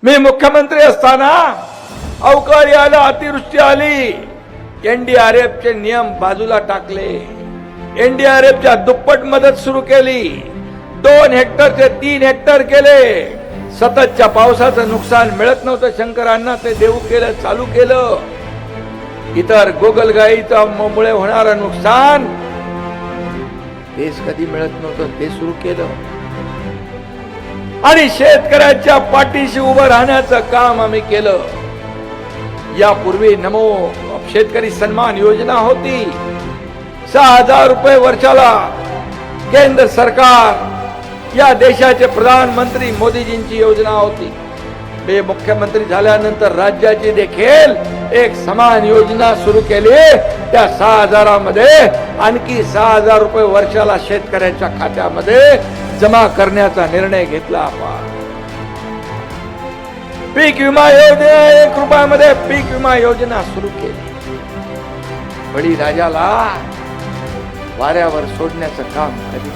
मी मुख्यमंत्री असताना अवकाळी आला, अतिवृष्टी आली, एनडीआरएफचे नियम बाजूला टाकले, एनडीआरएफच्या दुप्पट मदत सुरू केली, 2 हेक्टरचे 3 हेक्टर केले. सततच्या पावसाचं नुकसान मिळत नव्हतं शंकरांना, ते देऊ केलं, चालू केलं. इतर गोगलगाईमुळे होणारं नुकसान तेच कधी मिळत नव्हतं, ते सुरू केलं. आणि शेतकऱ्याच्या पाठीशी उभं राहण्याचं काम आम्ही केलं. यापूर्वी नमो शेतकरी सन्मान योजना होती, 6,000 रुपये वर्षाला. केंद्र सरकार, या देशाचे प्रधानमंत्री मोदीजींची योजना होती. मी मुख्यमंत्री झाल्यानंतर राज्याची देखील एक समान योजना सुरू केली. त्या 6,000 मध्ये आणखी 6,000 रुपये वर्षाला शेतकऱ्याच्या खात्यामध्ये जमा करण्याचा निर्णय घेतला आपण. पीक विमा योजना 1 रुपयामध्ये पीक विमा योजना सुरू केली. बळीराजाला वाऱ्यावर सोडण्याचं काम कधीच